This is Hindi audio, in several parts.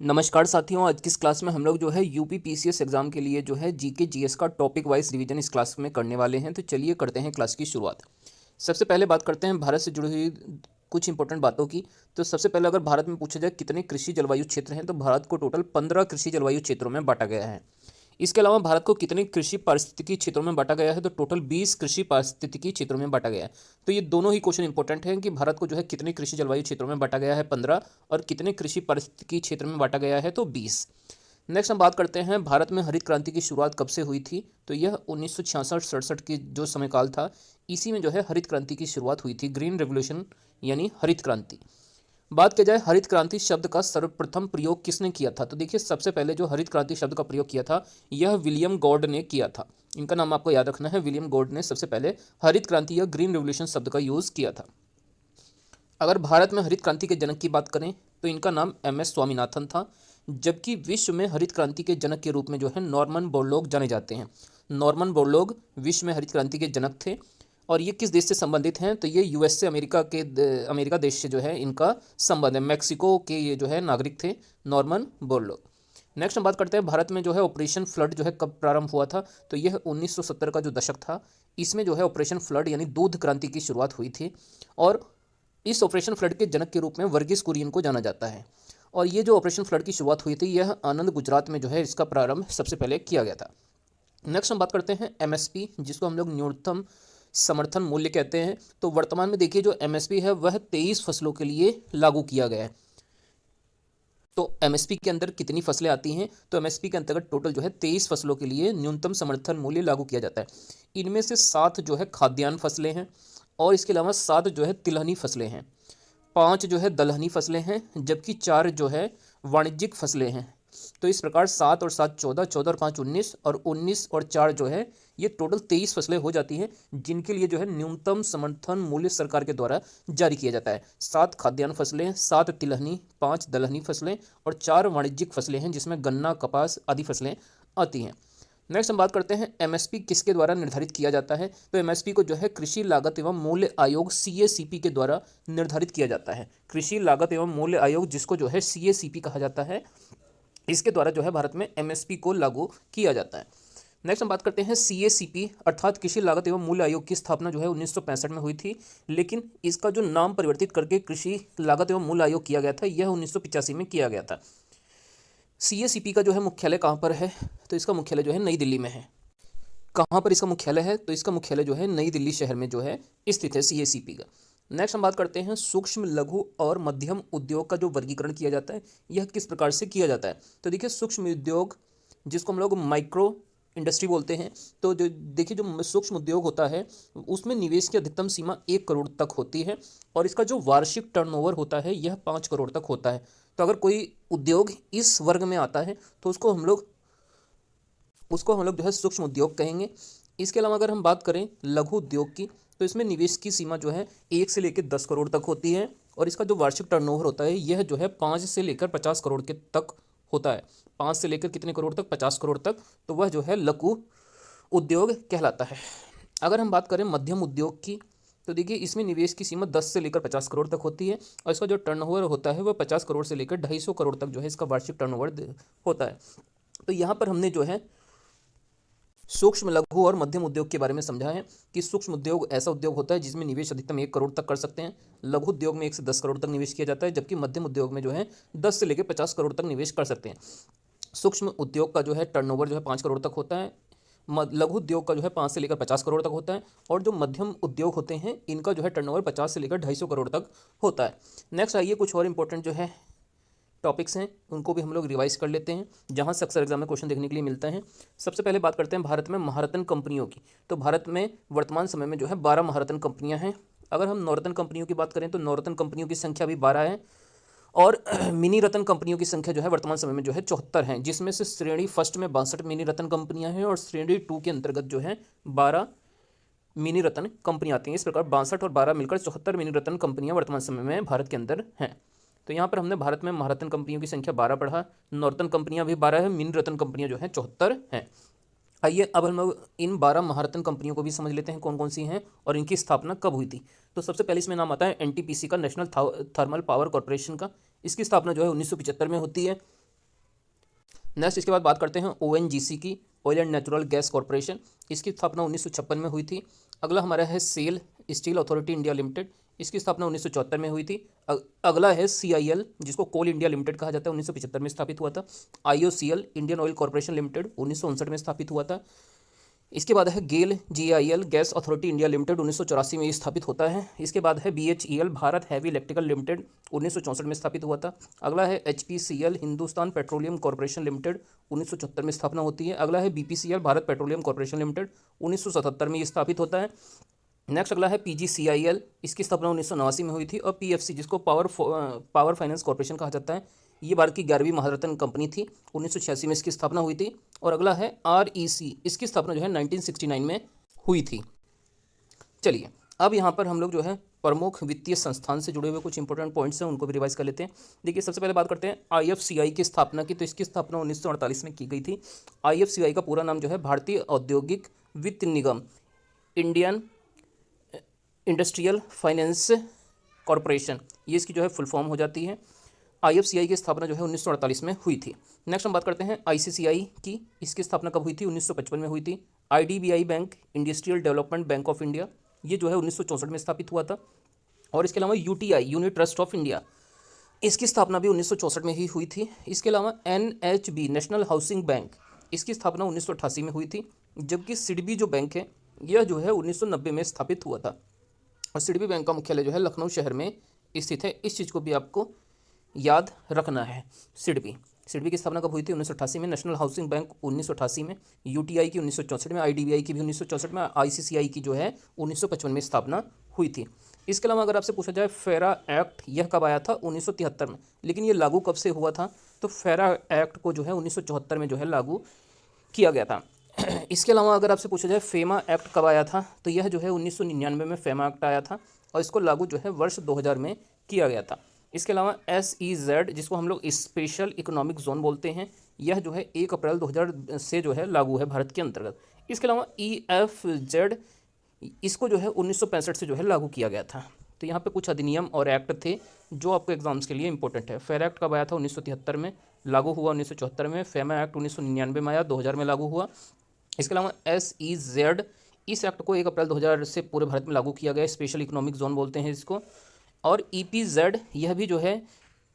नमस्कार साथियों, आज की इस क्लास में हम लोग जो है यूपी पीसीएस एग्जाम के लिए जो है जीके जीएस का टॉपिक वाइज रिवीजन इस क्लास में करने वाले हैं। तो चलिए करते हैं क्लास की शुरुआत। सबसे पहले बात करते हैं भारत से जुड़ी हुई कुछ इंपॉर्टेंट बातों की। तो सबसे पहले अगर भारत में पूछा जाए कितने कृषि जलवायु क्षेत्र हैं, तो भारत को टोटल 15 कृषि जलवायु क्षेत्रों में बांटा गया है। इसके अलावा भारत को कितने कृषि पारिस्थितिकी क्षेत्रों में बांटा गया है, तो टोटल 20 कृषि पारिस्थितिकी क्षेत्रों में बांटा गया है। तो ये दोनों ही क्वेश्चन इंपॉर्टेंट हैं कि भारत को जो है कितने कृषि जलवायु क्षेत्रों में बांटा गया है 15, और कितने कृषि पारिस्थितिकी क्षेत्र में बांटा गया है तो 20। नेक्स्ट हम बात करते हैं भारत में हरित क्रांति की शुरुआत कब से हुई थी। तो यह 1966-67 की जो समयकाल था, इसी में जो है हरित क्रांति की शुरुआत हुई थी, ग्रीन रेवोल्यूशन यानी हरित क्रांति। बात की जाए हरित क्रांति शब्द का सर्वप्रथम प्रयोग किसने किया था, तो देखिए सबसे पहले जो हरित क्रांति शब्द का प्रयोग किया था यह विलियम गॉर्ड ने किया था। इनका नाम आपको याद रखना है, विलियम गॉर्ड ने सबसे पहले हरित क्रांति या ग्रीन रेवोल्यूशन शब्द का यूज़ किया था। अगर भारत में हरित क्रांति के जनक की बात करें तो इनका नाम एम.एस. स्वामीनाथन था, जबकि विश्व में हरित क्रांति के जनक के रूप में जो है नॉर्मन बोरलॉग जाने जाते हैं। नॉर्मन बोरलॉग विश्व में हरित क्रांति के जनक थे, और ये किस देश से संबंधित हैं, तो ये यूएस से अमेरिका देश से जो है इनका संबंध है। मैक्सिको के ये जो है नागरिक थे नॉर्मन बोरलॉग। नेक्स्ट हम बात करते हैं भारत में जो है ऑपरेशन फ्लड जो है कब प्रारंभ हुआ था, तो यह 1970 का जो दशक था, इसमें जो है ऑपरेशन फ्लड यानी दूध क्रांति की शुरुआत हुई थी। और इस ऑपरेशन फ्लड के जनक के रूप में वर्गीस कुरियन को जाना जाता है। और ये जो ऑपरेशन फ्लड की शुरुआत हुई थी यह आनंद गुजरात में जो है इसका प्रारंभ सबसे पहले किया गया था। नेक्स्ट हम बात करते हैं एमएसपी, जिसको हम लोग न्यूनतम समर्थन मूल्य कहते हैं। तो वर्तमान में देखिए जो एमएसपी है वह 23 फसलों के लिए लागू किया गया है। तो एमएसपी के अंदर कितनी फसलें आती हैं, तो एमएसपी के अंतर्गत टोटल जो है 23 फसलों के लिए न्यूनतम समर्थन मूल्य लागू किया जाता है। इनमें से 7 जो है खाद्यान्न फसलें हैं, और इसके अलावा 7 जो है तिलहनी फसलें हैं, 5 जो है दलहनी फसलें हैं, जबकि 4 जो है वाणिज्यिक फसलें हैं। तो इस प्रकार 7 और 7 14, 14 और 5 19, और 19 और 4 जो है ये टोटल 23 फसलें हो जाती हैं, जिनके लिए जो है न्यूनतम समर्थन मूल्य सरकार के द्वारा जारी किया जाता है। 7 खाद्यान्न फसलें, 7 तिलहनी, 5 दलहनी फसलें और 4 वाणिज्यिक फसलें हैं, जिसमें गन्ना, कपास आदि फसलें आती हैं। नेक्स्ट हम बात करते हैं एमएसपी किसके द्वारा निर्धारित किया जाता है। तो एमएसपी को जो है कृषि लागत एवं मूल्य आयोग सीएसीपी के द्वारा निर्धारित किया जाता है। कृषि लागत एवं मूल्य आयोग, जिसको जो है सीएसीपी कहा जाता है, इसके द्वारा जो है भारत में एमएसपी को लागू किया जाता है। नेक्स्ट हम बात करते हैं सीएसीपी अर्थात कृषि लागत एवं मूल्य आयोग की स्थापना जो है 1965 में हुई थी, लेकिन इसका जो नाम परिवर्तित करके कृषि लागत एवं मूल्य आयोग किया गया था यह 1985 में किया गया था। सीएसीपी का जो है मुख्यालय कहाँ पर है, तो इसका मुख्यालय जो है नई दिल्ली में है। कहाँ पर इसका मुख्यालय है, तो इसका मुख्यालय जो है नई दिल्ली शहर में जो है स्थित है सीएसीपी का। नेक्स्ट हम बात करते हैं सूक्ष्म लघु और मध्यम उद्योग का जो वर्गीकरण किया जाता है यह किस प्रकार से किया जाता है। तो देखिए सूक्ष्म उद्योग, जिसको हम लोग माइक्रो इंडस्ट्री बोलते हैं, तो जो देखिए जो सूक्ष्म उद्योग होता है उसमें निवेश की अधिकतम सीमा 1 करोड़ तक होती है, और इसका जो वार्षिक टर्नओवर होता है यह 5 करोड़ तक होता है। तो अगर कोई उद्योग इस वर्ग में आता है तो उसको हम लोग जो है सूक्ष्म उद्योग कहेंगे। इसके अलावा अगर हम बात करें लघु उद्योग की, तो इसमें निवेश की सीमा जो है 1 से लेकर 10 करोड़ तक होती है, और इसका जो वार्षिक टर्नओवर होता है यह जो है 5 से लेकर 50 करोड़ के तक होता है। 5 से लेकर कितने करोड़ तक, 50 करोड़ तक, तो वह जो है लघु उद्योग कहलाता है। अगर हम बात करें मध्यम उद्योग की, तो देखिए इसमें निवेश की सीमा 10 से लेकर 50 करोड़ तक होती है, और इसका जो टर्नओवर होता है वह 50 करोड़ से लेकर 250 करोड़ तक जो है इसका वार्षिक टर्नओवर होता है। तो यहाँ पर हमने जो है सूक्ष्म लघु और मध्यम उद्योग के बारे में समझा है कि सूक्ष्म उद्योग ऐसा उद्योग होता है जिसमें निवेश अधिकतम 1 करोड़ तक कर सकते हैं। लघु उद्योग में 1 से 10 करोड़ तक निवेश किया जाता है, जबकि मध्यम उद्योग में जो है 10 से लेकर 50 करोड़ तक निवेश कर सकते हैं। सूक्ष्म उद्योग का जो है टर्नओवर जो है 5 करोड़ तक होता है, लघु उद्योग का जो है 5 से लेकर 50 करोड़ तक होता है, और जो मध्यम उद्योग होते हैं इनका जो है टर्नओवर 50 से लेकर 250 करोड़ तक होता है। नेक्स्ट आइए कुछ और इंपॉर्टेंट जो है टॉपिक्स हैं उनको भी हम लोग रिवाइज कर लेते हैं, जहां से अक्सर एग्जाम में क्वेश्चन देखने के लिए मिलता है। सबसे पहले बात करते हैं भारत में महारत्न कंपनियों की। तो भारत में वर्तमान समय में जो है 12 महारत्न कंपनियां हैं। अगर हम नवरत्न कंपनियों की बात करें तो नवरत्न कंपनियों की संख्या भी 12 है, और मिनी रत्न कंपनियों की संख्या जो है वर्तमान समय में जो है 74 हैं, जिसमें से श्रेणी फर्स्ट में 62 मिनी रत्न कंपनियां हैं, और श्रेणी 2 के अंतर्गत जो है 12 मिनी रत्न कंपनियां आती हैं। इस प्रकार 62 और 12 मिलकर 74 मिनी रत्न कंपनियां वर्तमान समय में भारत के अंदर हैं। तो यहाँ पर हमने भारत में महारत्न कंपनियों की संख्या 12 पढ़ा, नवरत्न कंपनियां भी 12 है, मिनी रत्न कंपनियां जो है 74 हैं। आइए अब हम लोग इन 12 महारत्न कंपनियों को भी समझ लेते हैं कौन कौन सी हैं और इनकी स्थापना कब हुई थी। तो सबसे पहले इसमें नाम आता है एनटीपीसी का, नेशनल थर्मल पावर कॉरपोरेशन का। इसकी स्थापना जो है 1975 में होती है। नेक्स्ट इसके बाद बात करते हैं ONGC की, oil and natural gas corporation. इसकी स्थापना 1956 में हुई थी। अगला हमारा है SAIL steel authority India limited. इसकी स्थापना 1974 में हुई थी। अगला है CIL, जिसको कोल इंडिया लिमिटेड कहा जाता है, 1975 में स्थापित हुआ था। IOCL Indian oil corporation limited 1959 में स्थापित हुआ था। इसके बाद है गेल GIL gas authority India limited 1984 में स्थापित होता है। इसके बाद है BHEL Bharat heavy electrical limited 1964 में स्थापित हुआ था। अगला है HPCL Hindustan petroleum corporation limited 1974 में स्थापना होती है। अगला है BPCL Bharat petroleum corporation limited 1977 में ये स्थापित होता है। नेक्स्ट अगला है PGCIL, इसकी स्थापना 1989 में हुई थी। और PFC, जिसको पावर फाइनेंस कॉर्पोरेशन कहा जाता है, ये भारत की 11वीं महारत्न कंपनी थी, 1986 में इसकी स्थापना हुई थी। और अगला है REC, इसकी स्थापना जो है 1969 में हुई थी। चलिए अब यहाँ पर हम लोग जो है प्रमुख वित्तीय संस्थान से जुड़े हुए कुछ इंपॉर्टेंट पॉइंट्स हैं, उनको भी रिवाइज कर लेते हैं। देखिए सबसे पहले बात करते हैं IFCI की स्थापना की। तो इसकी स्थापना 1948 में की गई थी। IFCI का पूरा नाम जो है भारतीय औद्योगिक वित्त निगम, इंडियन इंडस्ट्रियल फाइनेंस कॉरपोरेशन, ये इसकी जो है फुल फॉर्म हो जाती है। IFCI की स्थापना जो है 1948 में हुई थी। नेक्स्ट हम बात करते हैं ICCI की। इसकी स्थापना कब हुई थी? 1955 में हुई थी। IDBI bank, industrial development bank of India, ये जो है 1964 में स्थापित हुआ था। और इसके अलावा UTI unit trust of India, इसकी स्थापना भी 1964 में ही हुई थी। इसके अलावा NHB नेशनल हाउसिंग बैंक, इसकी स्थापना 1988 में हुई थी। जबकि सिडबी जो बैंक है यह जो है 1990 में स्थापित हुआ था। और सिडबी बैंक का मुख्यालय जो है लखनऊ शहर में स्थित है। इस चीज़ को भी आपको याद रखना है। सिडबी की स्थापना कब हुई थी? 1988 में। नेशनल हाउसिंग बैंक 1988 में, UTI की 1964 में, IDBI की भी 1964 में, ICCI की जो है 1955 में स्थापना हुई थी। इसके अलावा अगर आपसे पूछा जाए फेरा एक्ट, यह कब आया था? 1973 में। लेकिन ये लागू कब से हुआ था? तो फेरा एक्ट को जो है 1974 में जो है लागू किया गया था। इसके अलावा अगर आपसे पूछा जाए फेमा एक्ट कब आया था, तो यह जो है 1999 में फेमा एक्ट आया था और इसको लागू जो है वर्ष 2000 में किया गया था। इसके अलावा SEZ, जिसको हम लोग स्पेशल इकोनॉमिक जोन बोलते हैं, यह जो है 1 अप्रैल 2000 से जो है लागू है भारत के अंतर्गत। इसके अलावा EFZ, इसको जो है 1965 से जो है लागू किया गया था। तो यहाँ पे कुछ अधिनियम और एक्ट थे जो आपको एग्जाम्स के लिए इंपॉर्टेंट है। फेरा एक्ट कब आया था? 1973 में, लागू हुआ 1974 में। फेमा एक्ट 1999 में आया, 2000 में लागू हुआ। इसके अलावा SEZ, इस एक्ट को 1 अप्रैल 2000 से पूरे भारत में लागू किया गया, स्पेशल इकोनॉमिक जोन बोलते हैं इसको। और EPZ, यह भी जो है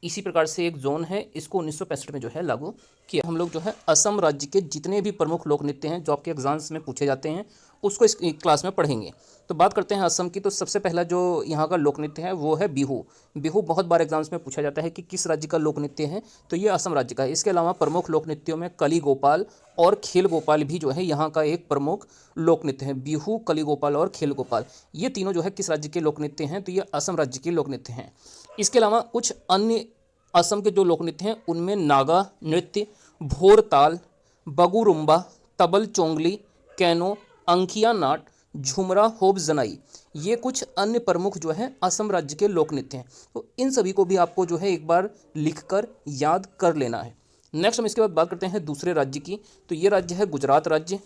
इसी प्रकार से एक जोन है, इसको 1965 में जो है लागू किया। हम लोग जो है असम राज्य के जितने भी प्रमुख लोक नृत्य हैं जो आपके एग्जाम्स में पूछे जाते हैं उसको इस क्लास में पढ़ेंगे। तो बात करते हैं असम की। तो सबसे पहला जो यहाँ का लोक नृत्य है वो है बिहू। बिहू बहुत बार एग्जाम्स में पूछा जाता है कि किस राज्य का लोक नृत्य है, तो ये असम राज्य का है। इसके अलावा प्रमुख लोक नृत्यों में कली गोपाल और खेल गोपाल भी जो है यहाँ का एक प्रमुख लोक नृत्य है। बिहू, कली गोपाल और खेल गोपाल, ये तीनों जो है किस राज्य के लोक नृत्य हैं? तो ये असम राज्य के लोक नृत्य हैं। इसके अलावा कुछ अन्य असम के जो लोक नृत्य हैं उनमें नागा नृत्य, भोरताल, बगुरुम्बा, तबल चोंगली, कैनो, अंकिया नाट, झुमरा, होब जनाई, ये कुछ अन्य प्रमुख जो है असम राज्य के लोक नृत्य हैं। तो इन सभी को भी आपको जो है एक बार लिखकर याद कर लेना है। नेक्स्ट हम इसके बाद बात करते हैं दूसरे राज्य की। तो ये राज्य है गुजरात राज्य।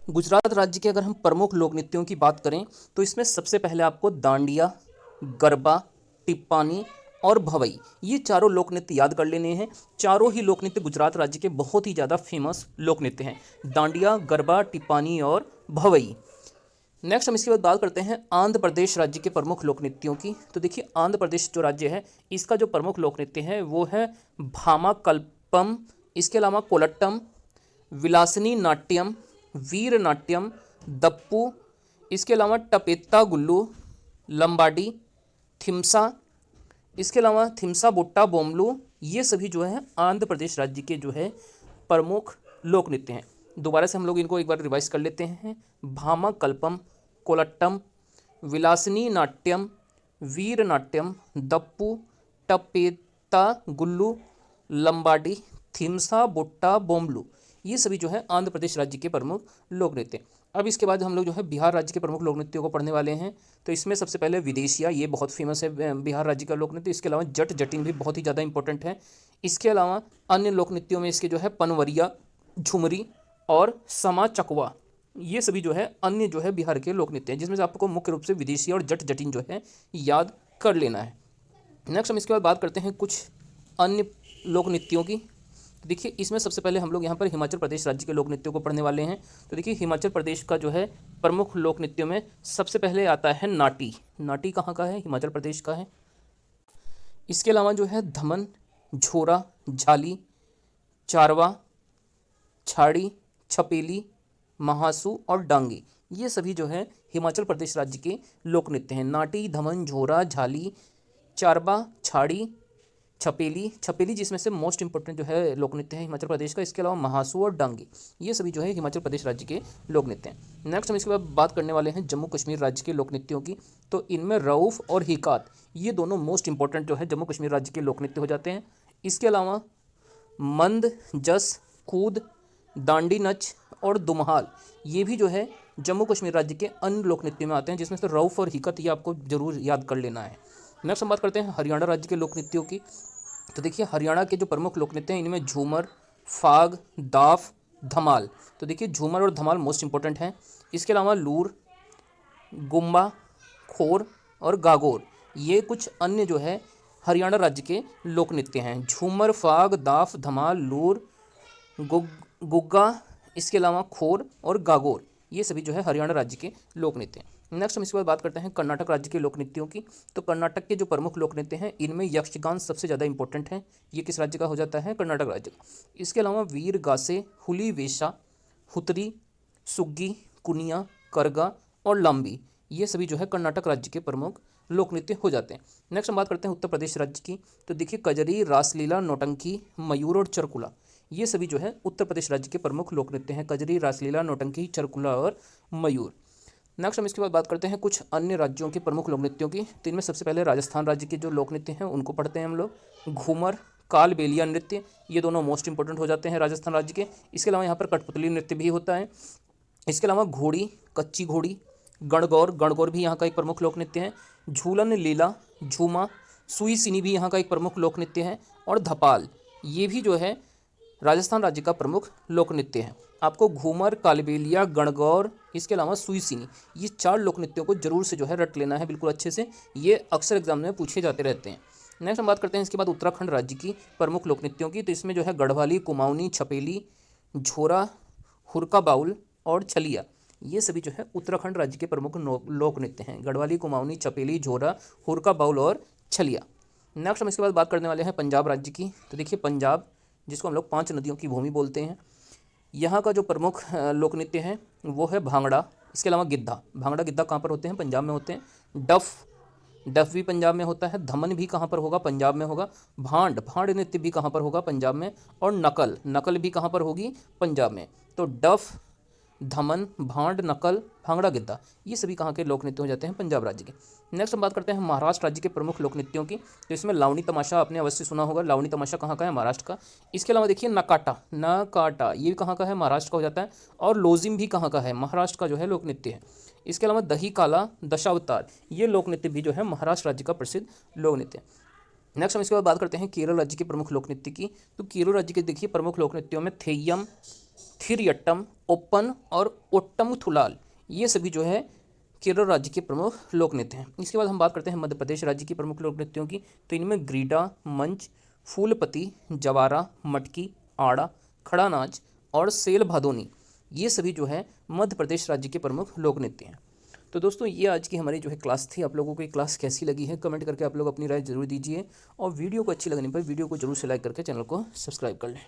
गुजरात राज्य के अगर हम प्रमुख लोक नृत्यों की बात करें तो इसमें सबसे पहले आपको दांडिया, गरबा, टिप्पानी और भवई, ये चारों लोक नृत्य याद कर लेने हैं। चारों ही लोक नृत्य गुजरात राज्य के बहुत ही ज़्यादा फेमस लोक नृत्य हैं, दांडिया, गरबा, टिप्पानी और भवई। नेक्स्ट हम इसके बाद बात करते हैं आंध्र प्रदेश राज्य के प्रमुख लोक नृत्यों की। तो देखिए आंध्र प्रदेश जो राज्य है इसका जो प्रमुख लोक नृत्य है वो है भामाकल्पम, इसके अलावा कोलट्टम, विलासिनी नाट्यम, वीर नाट्यम, दप्पू, इसके अलावा टपेत्ता गुल्लू, लंबाडी, थिम्सा, इसके अलावा थिम्सा बुट्टा बोमलू, ये सभी जो है आंध्र प्रदेश राज्य के जो है प्रमुख लोक नृत्य हैं। दोबारा से हम लोग इनको एक बार रिवाइज कर लेते हैं। भामाकल्पम, कोलट्टम, विलासिनी नाट्यम, वीर नाट्यम, दप्पू, टपेत्ता गुल्लू, लंबाडी, थिम्सा बुट्टा बोमलू, ये सभी जो है आंध्र प्रदेश राज्य के प्रमुख लोक नृत्य। अब इसके बाद हम लोग जो है बिहार राज्य के प्रमुख लोक नृत्यों को पढ़ने वाले हैं। तो इसमें सबसे पहले विदेशिया, ये बहुत फेमस है बिहार राज्य का लोक नृत्य। इसके अलावा जट जटिन भी बहुत ही ज़्यादा इंपॉर्टेंट है। इसके अलावा अन्य लोक नृत्यों में इसके जो है पनवरिया, झुमरी और समा चकवा, ये सभी जो है अन्य जो है बिहार के लोक नृत्य हैं, जिसमें से आपको मुख्य रूप से विदेशिया और जट जटिन जो है याद कर लेना है। नेक्स्ट हम इसके बाद बात करते हैं कुछ अन्य लोक नृत्यों की। तो देखिए इसमें सबसे पहले हम लोग यहाँ पर हिमाचल प्रदेश राज्य के लोक नृत्यों को पढ़ने वाले हैं। तो देखिए हिमाचल प्रदेश का जो है प्रमुख लोक नृत्यों में सबसे पहले आता है नाटी। नाटी कहाँ का है? हिमाचल प्रदेश का है। इसके अलावा जो है धमन, झोरा, झाली, चारवा, छाड़ी, छपेली, महासू और डांगी, ये सभी जो है हिमाचल प्रदेश राज्य के लोक नृत्य हैं। नाटी, धमन, झोरा, झाली, चारबा, छाड़ी, छपेली, छपेली जिसमें से मोस्ट इंपॉर्टेंट जो है लोक नृत्य है हिमाचल प्रदेश का। इसके अलावा महासू और डांगी, ये सभी जो है हिमाचल प्रदेश राज्य के लोक नृत्य हैं। नेक्स्ट हम इसके बाद बात करने वाले हैं जम्मू कश्मीर राज्य के लोक नृत्यों की। तो इनमें रऊफ और हिकात, ये दोनों मोस्ट इंपॉर्टेंट जो है जम्मू कश्मीर राज्य के लोक नृत्य हो जाते हैं। इसके अलावा मंद, जस, कूद, दांडी नच और दुमहाल, ये भी जो है जम्मू कश्मीर राज्य के अन्य लोक नृत्य में आते हैं, जिसमें से रऊफ और हिकत ये आपको जरूर याद कर लेना है। नेक्स्ट हम बात करते हैं हरियाणा राज्य के लोक नृत्यों की। तो देखिए हरियाणा के जो प्रमुख लोक नृत्य हैं इनमें झूमर, फाग, दाफ, धमाल। तो देखिए झूमर और धमाल मोस्ट इंपॉर्टेंट हैं। इसके अलावा लूर, गुम्बा, खोर और गागोर, ये कुछ अन्य जो है हरियाणा राज्य के लोक नृत्य हैं। झूमर, फाग, दाफ, धमाल, लूर, गुग्गा, इसके अलावा खोर और गागोर, ये सभी जो है हरियाणा राज्य के लोक नृत्य हैं। नेक्स्ट हम इसके बाद बात करते हैं कर्नाटक राज्य के लोक नृत्यों की। तो कर्नाटक के जो प्रमुख लोक नृत्य हैं इनमें यक्षगान सबसे ज़्यादा इंपॉर्टेंट है। ये किस राज्य का हो जाता है? कर्नाटक राज्य का। इसके अलावा वीर गासे, हुली वेशा, हुतरी, सुग्गी, कुनिया, करगा और लांबी, ये सभी जो है कर्नाटक राज्य के प्रमुख लोक नृत्य हो जाते हैं। नेक्स्ट हम बात करते हैं उत्तर प्रदेश राज्य की। तो देखिए कजरी, रासलीला, नौटंकी, मयूर और चरकुला, ये सभी जो है उत्तर प्रदेश राज्य के प्रमुख लोक नृत्य हैं। कजरी, रासलीला, नौटंकी, चरकुला और मयूर। नेक्स्ट हम इसके बाद बात करते हैं कुछ अन्य राज्यों के प्रमुख लोक नृत्यों की। तो इनमें सबसे पहले राजस्थान राज्य के जो लोक नृत्य हैं उनको पढ़ते हैं हम लोग। घूमर, कालबेलिया नृत्य, ये दोनों मोस्ट इंपॉर्टेंट हो जाते हैं राजस्थान राज्य के। इसके अलावा यहाँ पर कठपुतली नृत्य भी होता है। इसके अलावा घोड़ी, कच्ची घोड़ी, गणगौर, गणगौर भी यहाँ का एक प्रमुख लोक नृत्य है। झूलन, लीला, झूमा, सुई सिनी भी यहाँ का एक प्रमुख लोक नृत्य है। और धपाल, ये भी जो है राजस्थान राज्य का प्रमुख लोक नृत्य है। आपको घूमर, कालबेलिया, गणगौर, इसके अलावा सुई सिनी, ये 4 लोक नृत्यों को जरूर से जो है रट लेना है बिल्कुल अच्छे से, ये अक्सर एग्जाम में पूछे जाते रहते हैं। नेक्स्ट हम बात करते हैं इसके बाद उत्तराखंड राज्य की प्रमुख लोक नृत्यों की। तो इसमें जो है गढ़वाली, कुमाऊनी, छपेली, झोरा, हुरका बाउल और छलिया, ये सभी जो है उत्तराखंड राज्य के प्रमुख लोक नृत्य हैं। गढ़वाली, कुमाऊनी, छपेली, झोरा, हुरका बाउल और छलिया। नेक्स्ट हम इसके बाद बात करने वाले हैं पंजाब राज्य की। तो देखिए पंजाब, जिसको हम लोग 5 नदियों की भूमि बोलते हैं, यहाँ का जो प्रमुख लोक नृत्य है वो है भांगड़ा। इसके अलावा गिद्धा, भांगड़ा गिद्धा कहाँ पर होते हैं? पंजाब में होते हैं। डफ भी पंजाब में होता है। धमन भी कहाँ पर होगा? पंजाब में होगा। भांड नृत्य भी कहाँ पर होगा? पंजाब में। और नकल भी कहाँ पर होगी? पंजाब में। तो डफ, धमन, भांड, नकल, भांगड़ा, गिद्धा, ये सभी कहाँ के लोक नृत्य हो जाते हैं? पंजाब राज्य के। नेक्स्ट हम बात करते हैं महाराष्ट्र राज्य के प्रमुख लोक नृत्यों की। तो इसमें लावणी तमाशा आपने अवश्य सुना होगा। लावणी तमाशा कहाँ का है? महाराष्ट्र का। इसके अलावा देखिए नकाटा, ये कहाँ का है? महाराष्ट्र का हो जाता है। और लोजिम भी कहाँ का है? महाराष्ट्र का जो है लोक नृत्य है। इसके अलावा दही काला, दशावतार, ये लोक नृत्य भी जो है महाराष्ट्र राज्य का प्रसिद्ध लोक नृत्य है। नेक्स्ट हम इसके बाद बात करते हैं केरल राज्य के प्रमुख लोक नृत्य की। तो केरल राज्य के देखिए प्रमुख लोक नृत्यों में थेय्यम, थिरयट्टम, ओप्पन और ओट्टमथुलाल, ये सभी जो है केरल राज्य के प्रमुख लोक नृत्य हैं। इसके बाद हम बात करते हैं मध्य प्रदेश राज्य की प्रमुख लोक नृत्यों की। तो इनमें ग्रीडा, मंच, फूलपति, जवारा, मटकी, आड़ा, खड़ा नाच और सेल भादोनी, ये सभी जो है मध्य प्रदेश राज्य के प्रमुख लोक नृत्य हैं। तो दोस्तों ये आज की हमारी जो है क्लास थी। आप लोगों को ये क्लास कैसी लगी है कमेंट करके आप लोग अपनी राय जरूर दीजिए, और वीडियो को अच्छी लगने पर वीडियो को जरूर से लाइक करके चैनल को सब्सक्राइब कर लें।